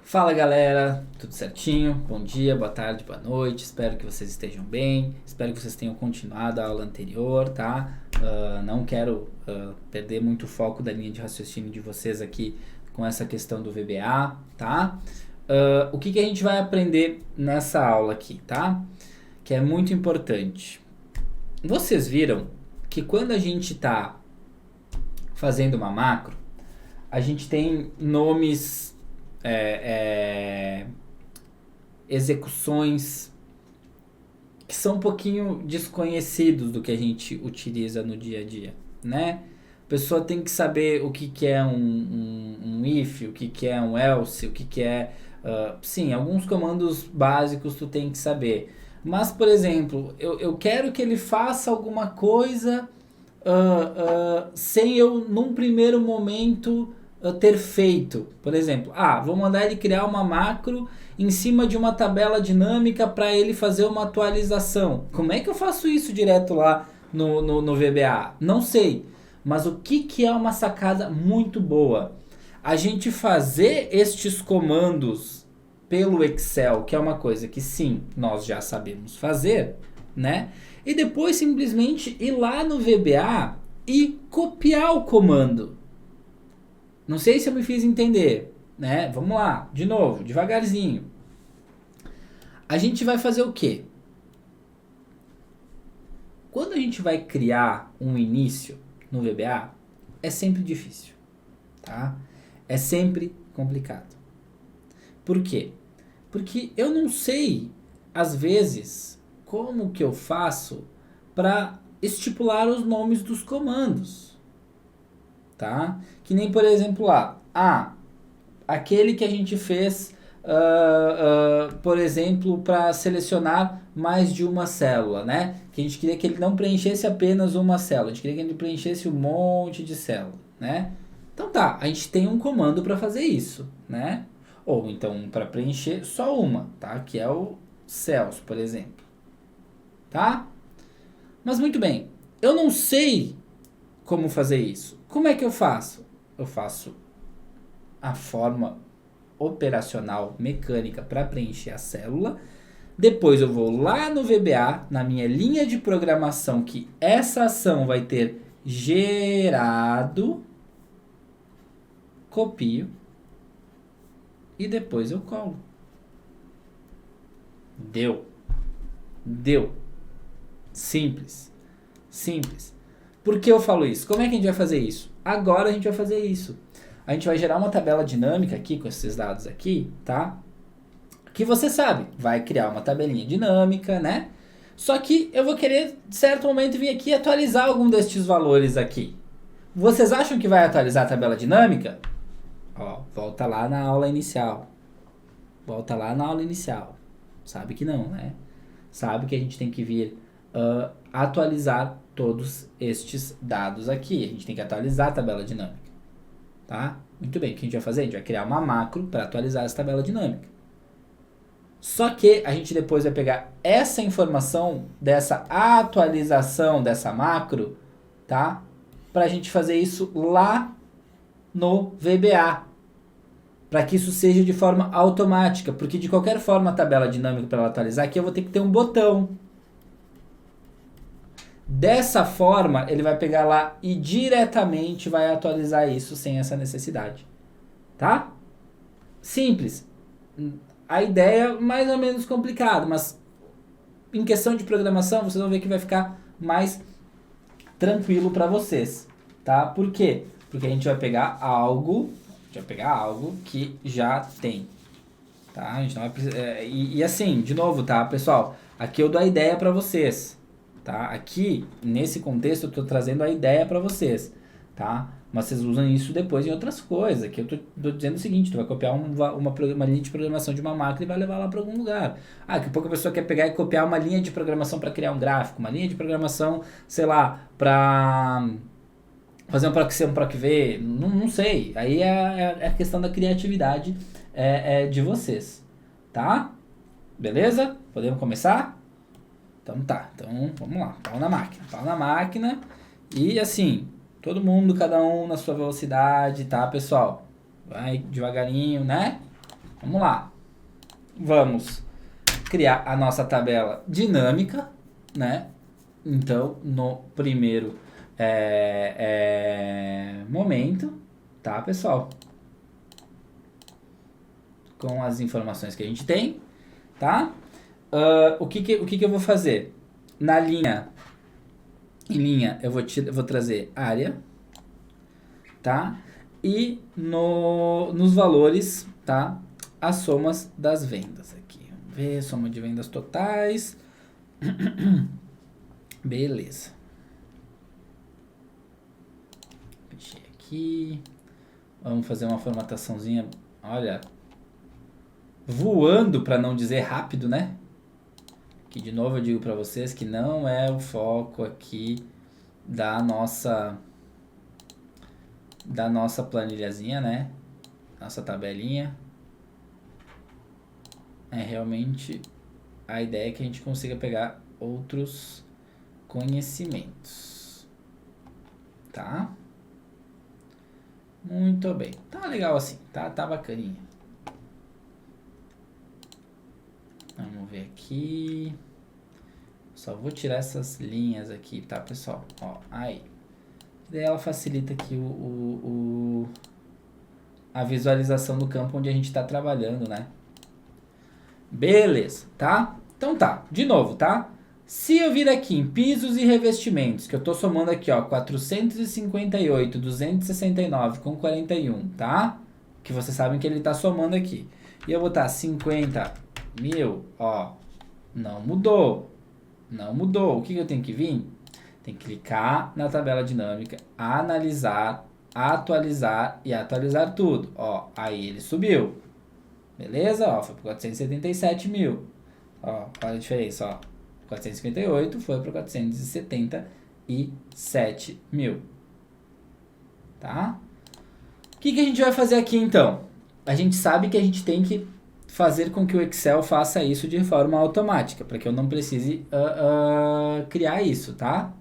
Fala galera, tudo certinho? Bom dia, boa tarde, boa noite. Espero que vocês estejam bem. Espero que vocês tenham continuado a aula anterior, tá? Não quero perder muito o foco da linha de raciocínio de vocês aqui com essa questão do VBA, tá? O que a gente vai aprender nessa aula aqui, tá? Que é muito importante. Vocês viram que quando a gente está fazendo uma macro, a gente tem nomes, execuções que são um pouquinho desconhecidos do que a gente utiliza no dia a dia, né? A pessoa tem que saber o que é um if, o que é um else, o que é... sim, alguns comandos básicos tu tem que saber. Mas, por exemplo, eu quero que ele faça alguma coisa sem eu, num primeiro momento, ter feito. Por exemplo, vou mandar ele criar uma macro em cima de uma tabela dinâmica para ele fazer uma atualização. Como é que eu faço isso direto lá no VBA? Não sei. Mas o que é uma sacada muito boa? A gente fazer estes comandos pelo Excel, que é uma coisa que sim, nós já sabemos fazer, né? E depois simplesmente ir lá no VBA e copiar o comando. Não sei se eu me fiz entender, né? Vamos lá, de novo, devagarzinho. A gente vai fazer o quê? Quando a gente vai criar um início no VBA, é sempre difícil, tá? É sempre complicado. Por quê? Porque eu não sei, às vezes, como que eu faço para estipular os nomes dos comandos, tá? Que nem, por exemplo, lá, aquele que a gente fez, por exemplo, para selecionar mais de uma célula, né? Que a gente queria que ele não preenchesse apenas uma célula, a gente queria que ele preenchesse um monte de célula, né? Então tá, a gente tem um comando para fazer isso, né? Ou então para preencher só uma, tá? Que é o cells, por exemplo, tá? Mas muito bem, eu não sei como fazer isso. Como é que eu faço? Eu faço a forma operacional mecânica para preencher a célula. Depois eu vou lá no VBA, na minha linha de programação, que essa ação vai ter gerado, copio e depois eu colo. Deu. Simples. Por que eu falo isso? Como é que a gente vai fazer isso? Agora a gente vai fazer isso. A gente vai gerar uma tabela dinâmica aqui com esses dados aqui, tá? Que você sabe, vai criar uma tabelinha dinâmica, né? Só que eu vou querer, em certo momento, vir aqui e atualizar algum destes valores aqui. Vocês acham que vai atualizar a tabela dinâmica? Volta lá na aula inicial. Sabe que não, né? Sabe que a gente tem que vir atualizar todos estes dados aqui. A gente tem que atualizar a tabela dinâmica. Tá? Muito bem, o que a gente vai fazer? A gente vai criar uma macro para atualizar essa tabela dinâmica. Só que a gente depois vai pegar essa informação dessa atualização dessa macro, tá? Para a gente fazer isso lá no VBA. Para que isso seja de forma automática. Porque de qualquer forma a tabela dinâmica para ela atualizar aqui eu vou ter que ter um botão. Dessa forma, ele vai pegar lá e diretamente vai atualizar isso sem essa necessidade. Tá? Simples. A ideia é mais ou menos complicada, mas em questão de programação, vocês vão ver que vai ficar mais tranquilo para vocês. Tá? Por quê? Porque a gente vai pegar algo que já tem. Tá? A gente não vai precisar, e assim, de novo, tá, pessoal? Aqui eu dou a ideia para vocês. Tá? Aqui, nesse contexto, eu estou trazendo a ideia para vocês, tá? Mas vocês usam isso depois em outras coisas. Aqui eu estou dizendo o seguinte, tu vai copiar uma linha de programação de uma máquina e vai levar lá para algum lugar. Daqui a pouco a pessoa quer pegar e copiar uma linha de programação para criar um gráfico, uma linha de programação, sei lá, para fazer um PROC-C, um PROC-V, não sei. Aí é a questão da criatividade de vocês, tá? Beleza? Podemos começar? Então tá, vamos lá, pau na máquina e assim, todo mundo, cada um na sua velocidade, tá pessoal? Vai devagarinho, né? Vamos lá. Vamos criar a nossa tabela dinâmica, né? Então, no primeiro momento, tá, pessoal? Com as informações que a gente tem, tá? O que eu vou fazer? Na linha, em linha, eu vou trazer área, tá? E nos valores, tá? As somas das vendas aqui. Vamos ver, soma de vendas totais. Beleza. Fechei aqui. Vamos fazer uma formataçãozinha, olha, voando para não dizer rápido, né? Que de novo eu digo para vocês que não é o foco aqui da nossa planilhazinha, né? Nossa tabelinha. É realmente a ideia que a gente consiga pegar outros conhecimentos. Tá? Muito bem. Tá legal assim, tá bacaninha. Vamos ver aqui. Só vou tirar essas linhas aqui, tá, pessoal? Ó, aí. Daí ela facilita aqui a visualização do campo onde a gente está trabalhando, né? Beleza, tá? Então tá, de novo, tá? Se eu vir aqui em pisos e revestimentos, que eu tô somando aqui, ó, 458, 269 com 41, tá? Que vocês sabem que ele tá somando aqui. E eu botar 50 mil, ó, não mudou. Não mudou. O que eu tenho que vir? Tem que clicar na tabela dinâmica, analisar, atualizar e atualizar tudo. Ó, aí ele subiu. Beleza? Ó, foi para 477 mil. Ó, olha a diferença, ó. 458 foi para 477 mil. Tá? O que a gente vai fazer aqui então? A gente sabe que a gente tem que fazer com que o Excel faça isso de forma automática, para que eu não precise criar isso, tá?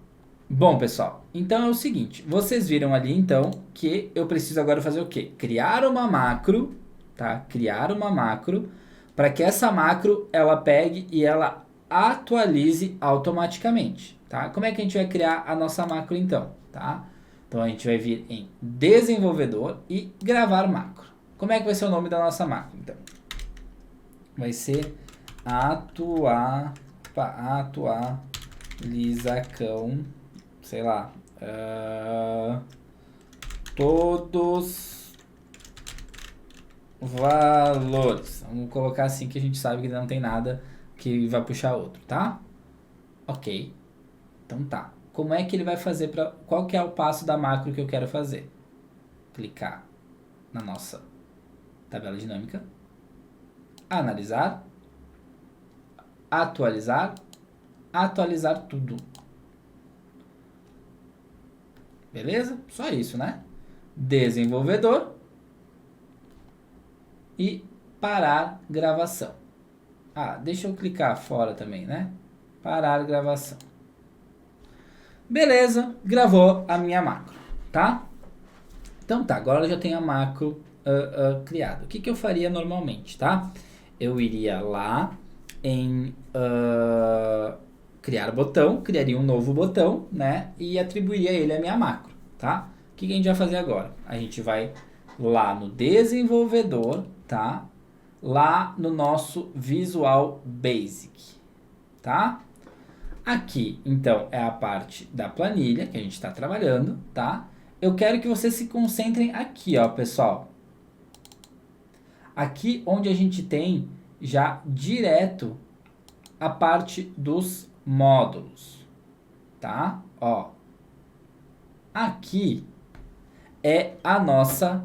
Bom, pessoal, então é o seguinte, vocês viram ali então que eu preciso agora fazer o quê? Criar uma macro, tá? Criar uma macro para que essa macro ela pegue e ela atualize automaticamente, tá? Como é que a gente vai criar a nossa macro então, tá? Então a gente vai vir em desenvolvedor e gravar macro. Como é que vai ser o nome da nossa macro então? Vai ser atualizacão, sei lá, todos valores. Vamos colocar assim que a gente sabe que não tem nada que vai puxar outro, tá? Ok. Então tá. Como é que ele vai fazer qual que é o passo da macro que eu quero fazer? Clicar na nossa tabela dinâmica, analisar, atualizar tudo. Beleza? Só isso, né? Desenvolvedor e parar gravação. Ah, deixa eu clicar fora também, né? Parar gravação. Beleza, gravou a minha macro, tá? Então tá, agora eu já tenho a macro criada. O que eu faria normalmente, tá? Eu iria lá em criar botão, criaria um novo botão, né? E atribuiria ele a minha macro, tá? O que a gente vai fazer agora? A gente vai lá no desenvolvedor, tá? Lá no nosso Visual Basic, tá? Aqui, então, é a parte da planilha que a gente está trabalhando, tá? Eu quero que vocês se concentrem aqui, ó, pessoal. Aqui onde a gente tem já direto a parte dos módulos, tá? Ó, aqui é a nossa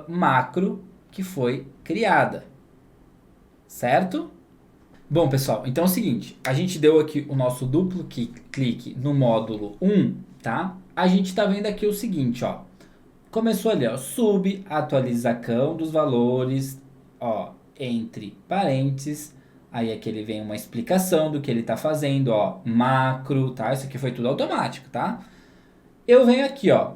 macro que foi criada, certo? Bom, pessoal, então é o seguinte, a gente deu aqui o nosso duplo clique no módulo 1, tá? A gente tá vendo aqui o seguinte, ó. Começou ali, ó, atualização dos valores, ó, entre parênteses. Aí aqui ele vem uma explicação do que ele tá fazendo, ó, macro, tá? Isso aqui foi tudo automático, tá? Eu venho aqui, ó,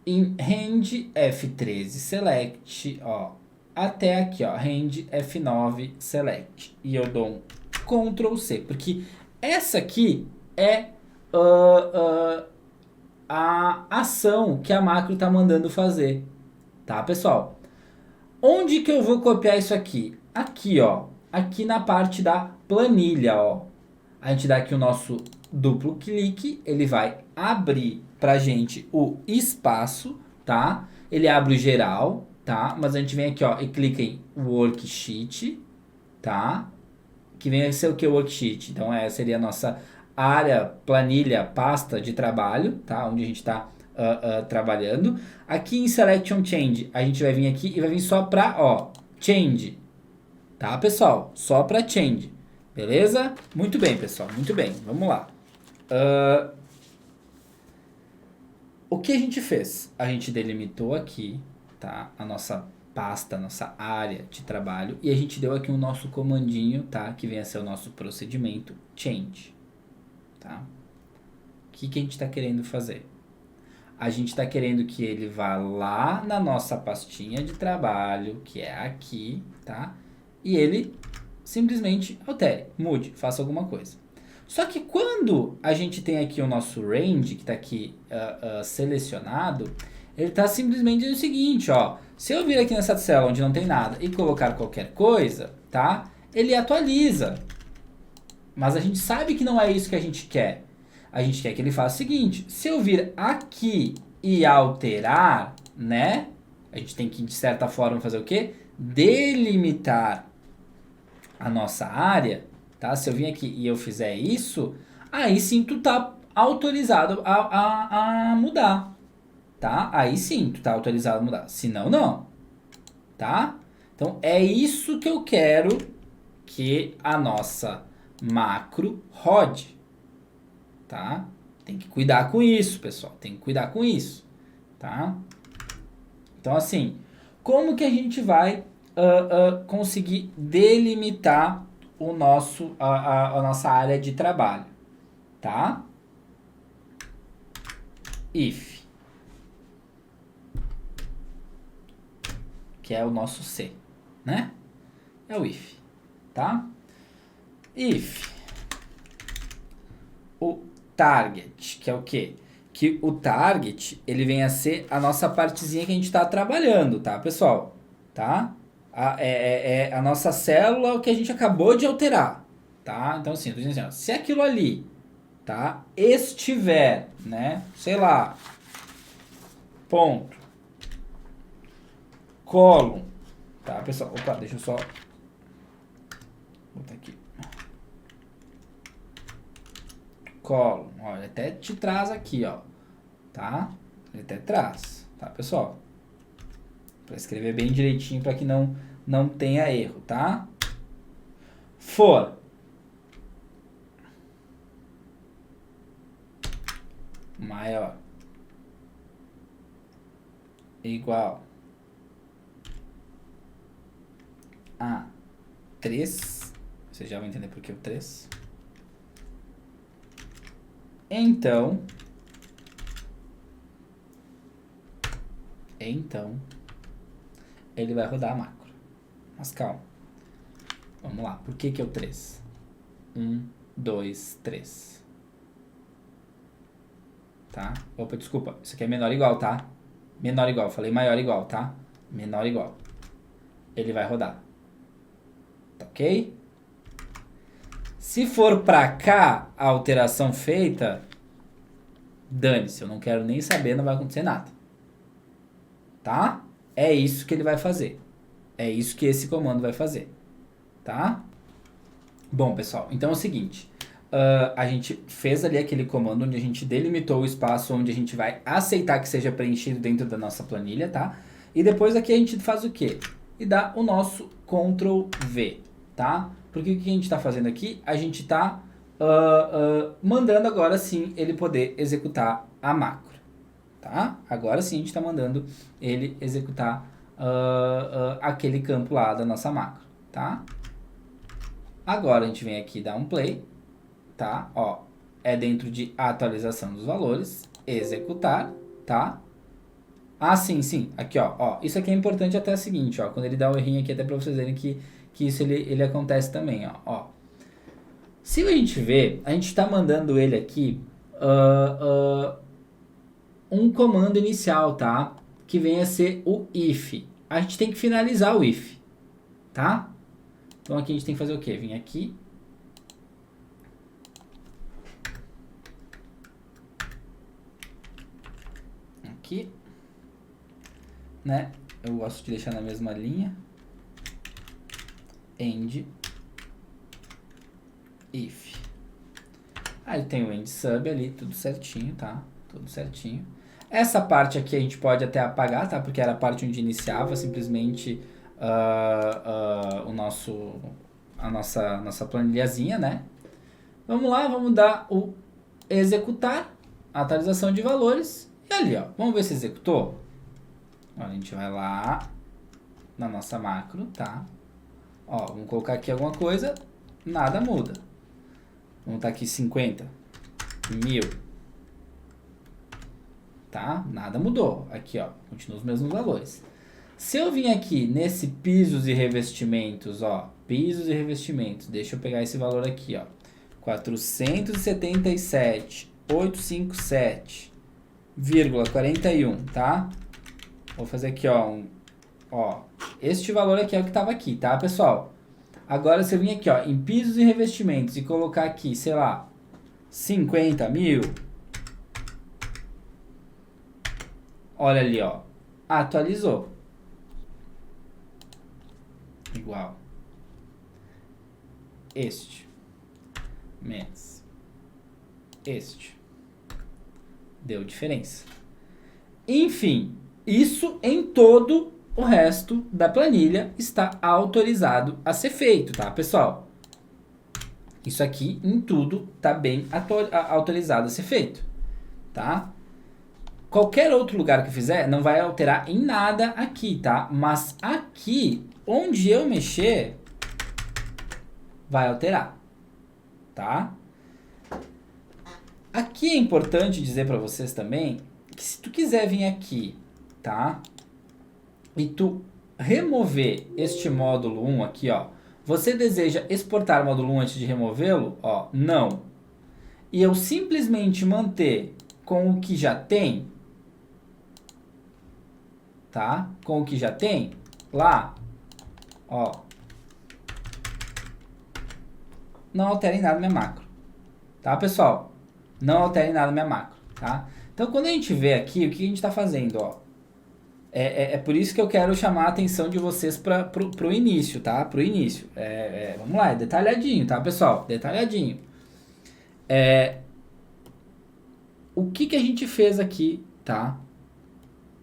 em Range F13 Select, ó, até aqui, ó, Rand F9 Select. E eu dou um Ctrl C, porque essa aqui é a ação que a macro está mandando fazer, tá, pessoal? Onde que eu vou copiar isso aqui? Aqui, ó, aqui na parte da planilha, ó. A gente dá aqui o nosso duplo clique, ele vai abrir pra gente o espaço, tá? Ele abre o geral, tá? Mas a gente vem aqui, ó, e clica em Worksheet, tá? Que vem a ser o que? Worksheet. Então, essa seria a nossa área, planilha, pasta de trabalho, tá? Onde a gente está trabalhando. Aqui em Selection Change, a gente vai vir aqui e vai vir só para, ó, Change. Tá, pessoal? Só para Change. Beleza? Muito bem, pessoal. Muito bem. Vamos lá. O que a gente fez? A gente delimitou aqui, tá? A nossa pasta, nossa área de trabalho, e a gente deu aqui o nosso comandinho, tá? Que vem a ser o nosso procedimento change, tá? O que a gente está querendo fazer? A gente está querendo que ele vá lá na nossa pastinha de trabalho, que é aqui, tá? E ele simplesmente altere, mude, faça alguma coisa. Só que quando a gente tem aqui o nosso range, que está aqui selecionado, ele está simplesmente dizendo o seguinte, ó. Se eu vir aqui nessa célula onde não tem nada e colocar qualquer coisa, tá? Ele atualiza. Mas a gente sabe que não é isso que a gente quer. A gente quer que ele faça o seguinte, se eu vir aqui e alterar, né? A gente tem que, de certa forma, fazer o quê? Delimitar a nossa área, tá? Se eu vir aqui e eu fizer isso, aí sim tu tá autorizado a mudar, tá? Aí sim tu tá autorizado a mudar, senão não, tá? Então é isso que eu quero que a nossa macro rode, tá? Tem que cuidar com isso, pessoal, tem que cuidar com isso, tá? Então assim, como que a gente vai conseguir delimitar o nosso, a nossa área de trabalho, tá? If, que é o nosso C, né? É o if, tá? If, o target, que é o quê? Que o target, ele vem a ser a nossa partezinha que a gente está trabalhando, tá, pessoal? Tá? A nossa célula que a gente acabou de alterar, tá? Então, assim, eu tô dizendo assim, ó, se aquilo ali, tá, estiver, né, sei lá, ponto, column, tá, pessoal? Opa, deixa eu só botar aqui. Column, ó, ele até te traz aqui, ó, tá? Ele até traz, tá, pessoal? Para escrever bem direitinho para que não tenha erro, tá? For maior igual a 3, você já vai entender por que o 3. Então ele vai rodar a macro. Mas calma. Vamos lá. Por que é o 3? 1, 2, 3. Tá? Opa, desculpa. Isso aqui é menor ou igual, tá? Menor ou igual. Falei maior ou igual, tá? Menor ou igual. Ele vai rodar. Tá ok? Se for pra cá a alteração feita, dane-se. Eu não quero nem saber, não vai acontecer nada. Tá? É isso que ele vai fazer. É isso que esse comando vai fazer. Tá? Bom, pessoal, então é o seguinte. A gente fez ali aquele comando onde a gente delimitou o espaço onde a gente vai aceitar que seja preenchido dentro da nossa planilha, tá? E depois aqui a gente faz o quê? E dá o nosso Ctrl V, tá? Porque o que a gente está fazendo aqui? A gente está mandando agora sim ele poder executar a macro, tá? Agora sim a gente está mandando ele executar aquele campo lá da nossa macro, tá? Agora a gente vem aqui dar um play, tá? Ó, é dentro de atualização dos valores, executar, tá? Ah, sim, sim. Aqui, ó. Isso aqui é importante até o seguinte, ó. Quando ele dá o errinho aqui, até pra vocês verem que isso ele acontece também, ó. Se a gente ver, a gente está mandando ele aqui um comando inicial, tá? Que vem a ser o if. A gente tem que finalizar o if, tá? Então aqui a gente tem que fazer o quê? Vem aqui. Aqui. Né? Eu gosto de deixar na mesma linha. End. If. Aí tem o end sub ali, tudo certinho, tá? Tudo certinho. Essa parte aqui a gente pode até apagar, tá? Porque era a parte onde iniciava simplesmente a nossa planilhazinha, né? Vamos lá, vamos dar o executar, atualização de valores. E ali, ó, vamos ver se executou. Ó, a gente vai lá na nossa macro, tá? Ó, vamos colocar aqui alguma coisa, nada muda. Vamos estar aqui 50, 1000. Tá? Nada mudou. Aqui, ó, continua os mesmos valores. Se eu vim aqui nesse pisos e revestimentos, ó, pisos e revestimentos, deixa eu pegar esse valor aqui, ó, 477,857,41, tá? Vou fazer aqui, ó, este valor aqui é o que tava aqui, tá, pessoal? Agora, se eu vim aqui, ó, em pisos e revestimentos e colocar aqui, sei lá, 50.000, olha ali, ó, atualizou. Igual. Este. Menos. Este. Deu diferença. Enfim, isso em todo o resto da planilha está autorizado a ser feito, tá, pessoal? Isso aqui em tudo está bem autorizado a ser feito, tá? Qualquer outro lugar que eu fizer não vai alterar em nada aqui, tá? Mas aqui, onde eu mexer, vai alterar, tá? Aqui é importante dizer para vocês também que se tu quiser vir aqui, tá? E tu remover este módulo 1 aqui, ó. Você deseja exportar o módulo 1 antes de removê-lo? Ó, não. E eu simplesmente manter com o que já tem, tá? Com o que já tem, lá, ó. Não alterem nada na minha macro, tá, pessoal? Não alterem nada na minha macro, tá? Então, quando a gente vê aqui, o que a gente está fazendo, ó. É por isso que eu quero chamar a atenção de vocês pro início, tá? Pro início. Vamos lá, é detalhadinho, tá, pessoal? Detalhadinho. O que a gente fez aqui, tá?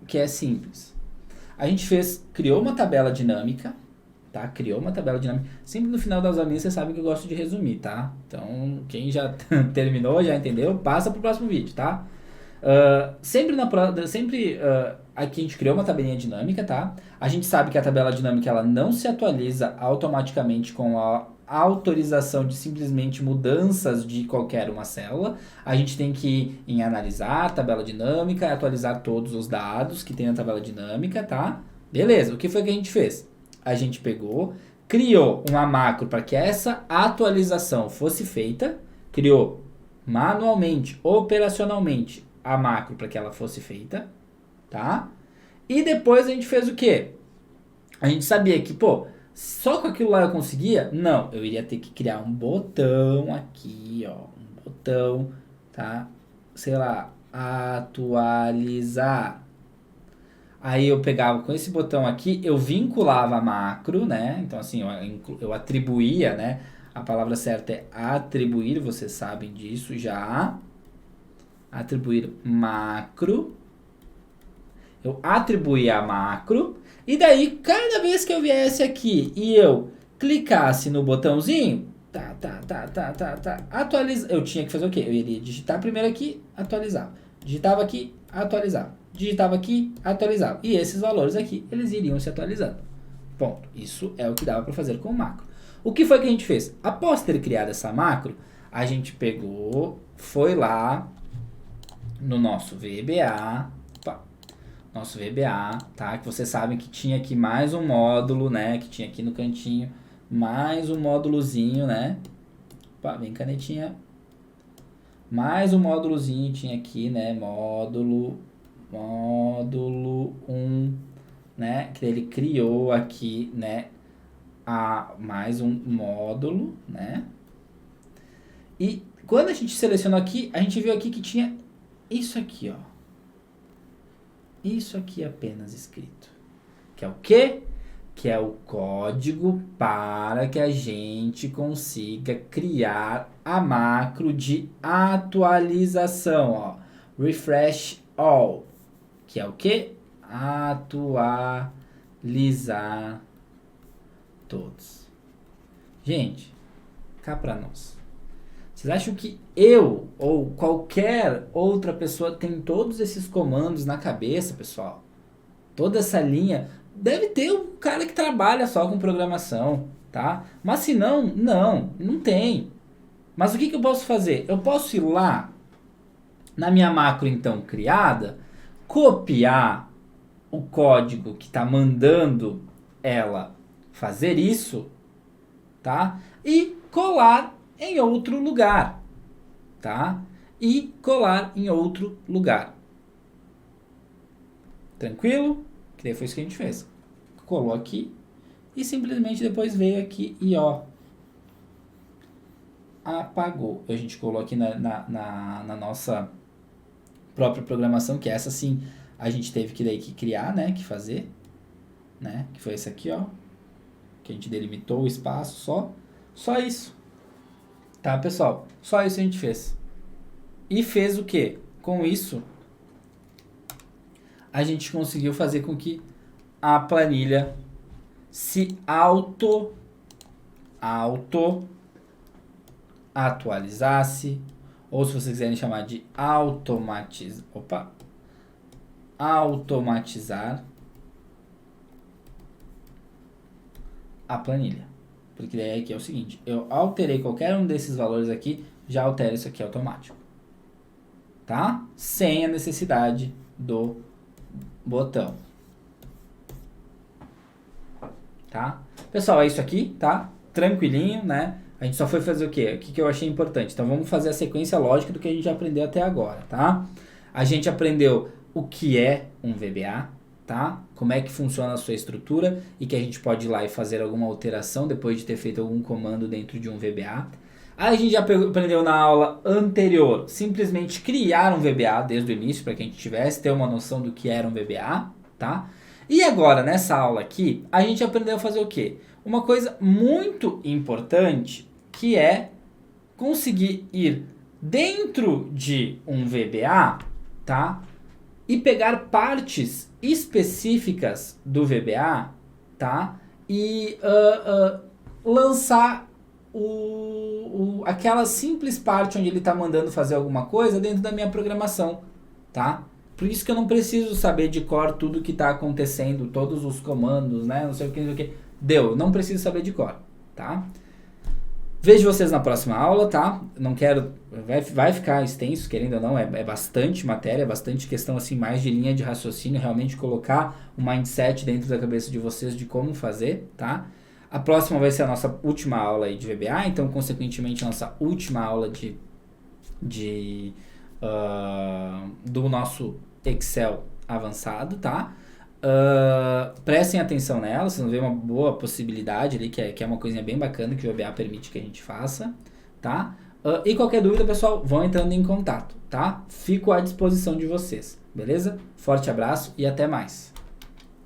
Que é simples. A gente criou uma tabela dinâmica, tá? Criou uma tabela dinâmica. Sempre no final das aulinhas vocês sabem que eu gosto de resumir, tá? Então, quem já terminou, já entendeu, passa pro próximo vídeo, tá? Aqui a gente criou uma tabelinha dinâmica, tá? A gente sabe que a tabela dinâmica ela não se atualiza automaticamente com a autorização de simplesmente mudanças de qualquer uma célula. A gente tem que ir em analisar a tabela dinâmica, atualizar todos os dados que tem na tabela dinâmica, tá? Beleza, o que foi que a gente fez? A gente pegou, criou uma macro para que essa atualização fosse feita, criou manualmente, operacionalmente, a macro para que ela fosse feita, tá? E depois a gente fez o quê? A gente sabia que, pô, só com aquilo lá eu conseguia? Não, eu iria ter que criar um botão aqui, ó, um botão, tá? Sei lá, atualizar. Aí eu pegava com esse botão aqui, eu vinculava a macro, né? Então assim, eu atribuía, né? A palavra certa é atribuir, vocês sabem disso já. Atribuir macro. Eu atribuía a macro. E daí, cada vez que eu viesse aqui e eu clicasse no botãozinho, atualizar. Eu tinha que fazer o quê? Eu iria digitar primeiro aqui, atualizar. Digitava aqui, atualizava. Digitava aqui, atualizava. E esses valores aqui, eles iriam se atualizando. Ponto. Isso é o que dava para fazer com o macro. O que foi que a gente fez? Após ter criado essa macro, a gente pegou, foi lá no nosso VBA, nosso VBA, tá? Que vocês sabem que tinha aqui mais um módulo, né? Que tinha aqui no cantinho mais um módulozinho, né? Opa, vem canetinha. Mais um módulozinho tinha aqui, né? Módulo 1, né? Que ele criou aqui, né? Mais um módulo, né? E quando a gente selecionou aqui, a gente viu aqui que tinha isso aqui, ó. Isso aqui apenas escrito. Que é o quê? Que é o código para que a gente consiga criar a macro de atualização, ó. Refresh all. Que é o quê? Atualizar todos. Gente, cá pra nós. Vocês acham que eu ou qualquer outra pessoa tem todos esses comandos na cabeça, pessoal? Toda essa linha? Deve ter um cara que trabalha só com programação, tá? Mas se não, não tem. Mas o que eu posso fazer? Eu posso ir lá, na minha macro então criada, copiar o código que está mandando ela fazer isso, tá? E colar em outro lugar, tá? E colar em outro lugar. Tranquilo? Que daí foi isso que a gente fez. Colou aqui e simplesmente depois veio aqui e ó, apagou. A gente colou aqui na nossa própria programação, que essa sim a gente teve que criar, né? Que fazer, né? Que foi esse aqui, ó. Que a gente delimitou o espaço, só isso. Tá, pessoal? Só isso a gente fez. E fez o quê? Com isso, a gente conseguiu fazer com que a planilha se auto atualizasse, ou se vocês quiserem chamar de automatizar a planilha. Porque daí aqui é o seguinte, eu alterei qualquer um desses valores aqui, já altero isso aqui automático. Tá? Sem a necessidade do botão. Tá? Pessoal, é isso aqui, tá? Tranquilinho, né? A gente só foi fazer o quê? O que eu achei importante? Então vamos fazer a sequência lógica do que a gente já aprendeu até agora, tá? A gente aprendeu o que é um VBA, tá? Como é que funciona a sua estrutura e que a gente pode ir lá e fazer alguma alteração depois de ter feito algum comando dentro de um VBA. Aí a gente já aprendeu na aula anterior simplesmente criar um VBA desde o início para que a gente tivesse ter uma noção do que era um VBA, tá? E agora, nessa aula aqui, a gente aprendeu a fazer o quê? Uma coisa muito importante, que é conseguir ir dentro de um VBA, tá? E pegar partes específicas do VBA, tá? E lançar aquela simples parte onde ele está mandando fazer alguma coisa dentro da minha programação, tá? Por isso que eu não preciso saber de cor tudo que está acontecendo, todos os comandos, né? Não sei o que, não sei o que. Deu, não preciso saber de cor, tá? Vejo vocês na próxima aula, tá? Não quero... Vai ficar extenso, querendo ou não, é bastante matéria, bastante questão assim, mais de linha de raciocínio, realmente colocar o mindset dentro da cabeça de vocês de como fazer, tá? A próxima vai ser a nossa última aula aí de VBA, então, consequentemente, a nossa última aula do nosso Excel avançado, tá? Prestem atenção nela, vocês vão ver uma boa possibilidade ali, que é uma coisinha bem bacana que o VBA permite que a gente faça, tá? E qualquer dúvida, pessoal, vão entrando em contato, tá? Fico à disposição de vocês, beleza? Forte abraço e até mais!